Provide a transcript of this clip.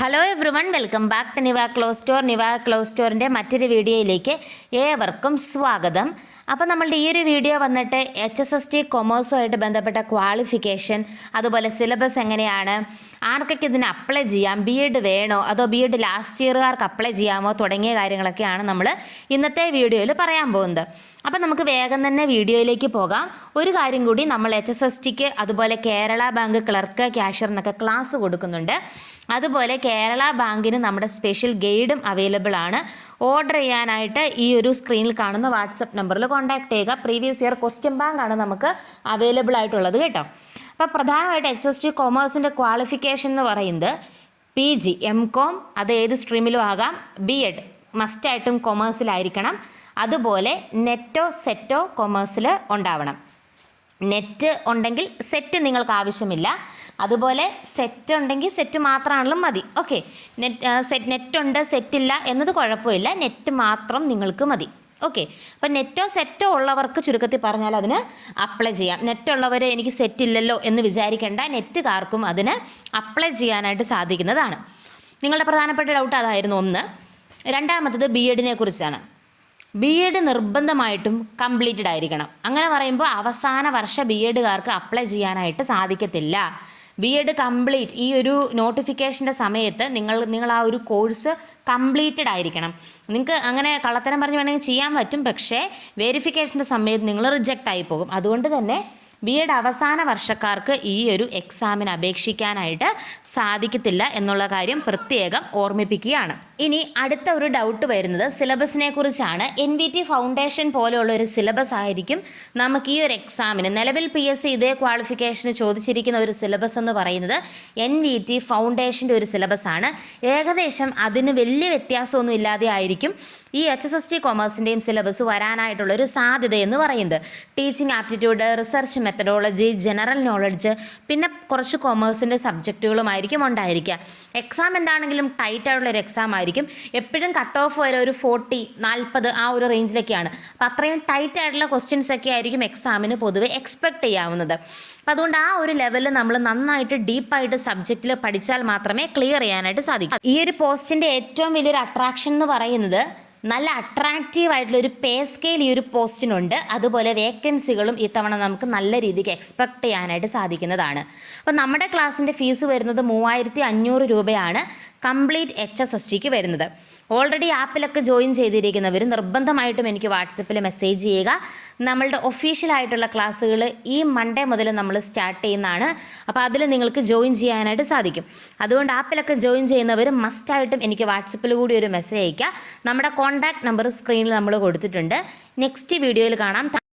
Hello everyone, welcome back to Niva close store. Niva close സ്റ്റോറിൻ്റെ മറ്റൊരു വീഡിയോയിലേക്ക് ഏവർക്കും സ്വാഗതം. അപ്പോൾ നമ്മളുടെ ഈ ഒരു വീഡിയോ വന്നിട്ട് HSST കൊമേഴ്സുമായിട്ട് ബന്ധപ്പെട്ട ക്വാളിഫിക്കേഷൻ, അതുപോലെ സിലബസ് എങ്ങനെയാണ്, ആർക്കൊക്കെ ഇതിന് അപ്ലൈ ചെയ്യാം, BEd വേണോ അതോ BEd ലാസ്റ്റ് ഇയറുകാർക്ക് അപ്ലൈ ചെയ്യാമോ തുടങ്ങിയ കാര്യങ്ങളൊക്കെയാണ് നമ്മൾ ഇന്നത്തെ വീഡിയോയിൽ പറയാൻ പോകുന്നത്. അപ്പോൾ നമുക്ക് വേഗം തന്നെ വീഡിയോയിലേക്ക് പോകാം. ഒരു കാര്യം കൂടി, നമ്മൾ HSSTക്ക് അതുപോലെ കേരള ബാങ്ക് ക്ലർക്ക്, ക്യാഷ്യറിനൊക്കെ ക്ലാസ് കൊടുക്കുന്നുണ്ട്. അതുപോലെ കേരള ബാങ്കിന് നമ്മുടെ സ്പെഷ്യൽ ഗൈഡും അവൈലബിൾ ആണ്. ഓർഡർ ചെയ്യാനായിട്ട് ഈ ഒരു സ്ക്രീനിൽ കാണുന്ന വാട്സപ്പ് നമ്പറിൽ കോൺടാക്ട് ചെയ്യുക. പ്രീവിയസ് ഇയർ ക്വസ്റ്റ്യൻ ബാങ്കാണ് നമുക്ക് അവൈലബിൾ ആയിട്ടുള്ളത് കേട്ടോ. അപ്പോൾ പ്രധാനമായിട്ട് HSST കൊമേഴ്സിൻ്റെ ക്വാളിഫിക്കേഷൻ എന്ന് പറയുന്നത് PG, MCOM, അത് ഏത് സ്ട്രീമിലും ആകാം, BEd മസ്റ്റായിട്ടും കൊമേഴ്സിലായിരിക്കണം. അതുപോലെ നെറ്റോ സെറ്റോ കൊമേഴ്സിൽ ഉണ്ടാവണം. നെറ്റ് ഉണ്ടെങ്കിൽ സെറ്റ് നിങ്ങൾക്ക് ആവശ്യമില്ല. അതുപോലെ സെറ്റ് ഉണ്ടെങ്കിൽ സെറ്റ് മാത്രമാണെങ്കിലും മതി. ഓക്കെ, നെറ്റ് ഉണ്ട് സെറ്റില്ല എന്നത് കുഴപ്പമില്ല, നെറ്റ് മാത്രം നിങ്ങൾക്ക് മതി. ഓക്കെ, അപ്പം നെറ്റോ സെറ്റോ ഉള്ളവർക്ക് ചുരുക്കത്തിൽ പറഞ്ഞാൽ അതിന് അപ്ലൈ ചെയ്യാം. നെറ്റുള്ളവർ എനിക്ക് സെറ്റ് ഇല്ലല്ലോ എന്ന് വിചാരിക്കേണ്ട, നെറ്റുകാർക്കും അതിന് അപ്ലൈ ചെയ്യാനായിട്ട് സാധിക്കുന്നതാണ്. നിങ്ങളുടെ പ്രധാനപ്പെട്ട ഡൗട്ട് അതായിരുന്നു ഒന്ന്. രണ്ടാമത്തത് BEdനെ കുറിച്ചാണ്. BEd നിർബന്ധമായിട്ടും കംപ്ലീറ്റഡ് ആയിരിക്കണം. അങ്ങനെ പറയുമ്പോൾ അവസാന വർഷ BEdകാർക്ക് അപ്ലൈ ചെയ്യാനായിട്ട് സാധിക്കത്തില്ല. BEd കംപ്ലീറ്റ് ഈ ഒരു നോട്ടിഫിക്കേഷൻ്റെ സമയത്ത് നിങ്ങൾ ആ ഒരു കോഴ്സ് കംപ്ലീറ്റഡ് ആയിരിക്കണം. നിങ്ങൾക്ക് അങ്ങനെ കള്ളത്തരം പറഞ്ഞ് വേണമെങ്കിൽ ചെയ്യാൻ പറ്റും, പക്ഷേ വെരിഫിക്കേഷൻ്റെ സമയത്ത് നിങ്ങൾ റിജക്റ്റ് ആയി പോകും. അതുകൊണ്ട് തന്നെ BEd അവസാന വർഷക്കാർക്ക് ഈ ഒരു എക്സാമിന് അപേക്ഷിക്കാനായിട്ട് സാധിക്കത്തില്ല എന്നുള്ള കാര്യം പ്രത്യേകം ഓർമ്മിപ്പിക്കുകയാണ്. ഇനി അടുത്ത ഒരു ഡൗട്ട് വരുന്നത് സിലബസിനെ കുറിച്ചാണ്. NVT ഫൗണ്ടേഷൻ പോലെയുള്ള ഒരു സിലബസ് ആയിരിക്കും നമുക്ക് ഈ ഒരു എക്സാമിന്. നിലവിൽ PSC ഇതേ ക്വാളിഫിക്കേഷന് ചോദിച്ചിരിക്കുന്ന ഒരു സിലബസ് എന്ന് പറയുന്നത് NVT ഫൗണ്ടേഷൻ്റെ ഒരു സിലബസ് ആണ്. ഏകദേശം അതിന് വലിയ വ്യത്യാസമൊന്നും ഇല്ലാതെ ആയിരിക്കും ഈ HSST കൊമേഴ്സിൻ്റെയും സിലബസ് വരാനായിട്ടുള്ളൊരു സാധ്യത എന്ന് പറയുന്നത്. Teaching aptitude, research methodology, general knowledge, പിന്നെ കുറച്ച് കൊമേഴ്സിൻ്റെ സബ്ജക്റ്റുകളുമായിരിക്കും ഉണ്ടായിരിക്കുക. എക്സാം എന്താണെങ്കിലും ടൈറ്റ് ആയിട്ടുള്ളൊരു എക്സാം ആയിരിക്കും. എപ്പോഴും കട്ട് ഓഫ് വരെ ഒരു 40-40 ആ ഒരു റേഞ്ചിലൊക്കെയാണ്. അപ്പോൾ അത്രയും ടൈറ്റ് ആയിട്ടുള്ള ക്വസ്റ്റ്യൻസ് ഒക്കെ ആയിരിക്കും എക്സാമിന് പൊതുവെ എക്സ്പെക്റ്റ് ചെയ്യാവുന്നത്. അപ്പോൾ അതുകൊണ്ട് ആ ഒരു ലെവലിൽ നമ്മൾ നന്നായിട്ട് ഡീപ്പായിട്ട് സബ്ജക്റ്റിൽ പഠിച്ചാൽ മാത്രമേ ക്ലിയർ ചെയ്യാനായിട്ട് സാധിക്കൂ. ഈ ഒരു പോസ്റ്റിൻ്റെ ഏറ്റവും വലിയൊരു അട്രാക്ഷൻ എന്ന് പറയുന്നത് നല്ല അട്രാക്റ്റീവ് ആയിട്ടുള്ളൊരു പേ സ്കെയിൽ ഈ ഒരു പോസ്റ്റിനുണ്ട്. അതുപോലെ വേക്കൻസികളും ഇത്തവണ നമുക്ക് നല്ല രീതിക്ക് എക്സ്പെക്റ്റ് ചെയ്യാനായിട്ട് സാധിക്കുന്നതാണ്. അപ്പോൾ നമ്മുടെ ക്ലാസ്സിൻ്റെ ഫീസ് വരുന്നത് 3500 രൂപയാണ് കംപ്ലീറ്റ് HSSTക്ക് വരുന്നത്. ഓൾറെഡി ആപ്പിലൊക്കെ ജോയിൻ ചെയ്തിരിക്കുന്നവർ നിർബന്ധമായിട്ടും എനിക്ക് വാട്സപ്പിൽ മെസ്സേജ് ചെയ്യുക. നമ്മളുടെ ഒഫീഷ്യലായിട്ടുള്ള ക്ലാസ്സുകൾ ഈ മൺഡേ മുതൽ നമ്മൾ സ്റ്റാർട്ട് ചെയ്യുന്നതാണ്. അപ്പോൾ അതിൽ നിങ്ങൾക്ക് ജോയിൻ ചെയ്യാനായിട്ട് സാധിക്കും. അതുകൊണ്ട് ആപ്പിലൊക്കെ ജോയിൻ ചെയ്യുന്നവർ മസ്റ്റായിട്ടും എനിക്ക് വാട്സപ്പിൽ കൂടി ഒരു മെസ്സേജ് അയയ്ക്കുക. നമ്മുടെ കോൺടാക്ട് നമ്പർ സ്ക്രീനിൽ നമ്മൾ കൊടുത്തിട്ടുണ്ട്. നെക്സ്റ്റ് വീഡിയോയിൽ കാണാം.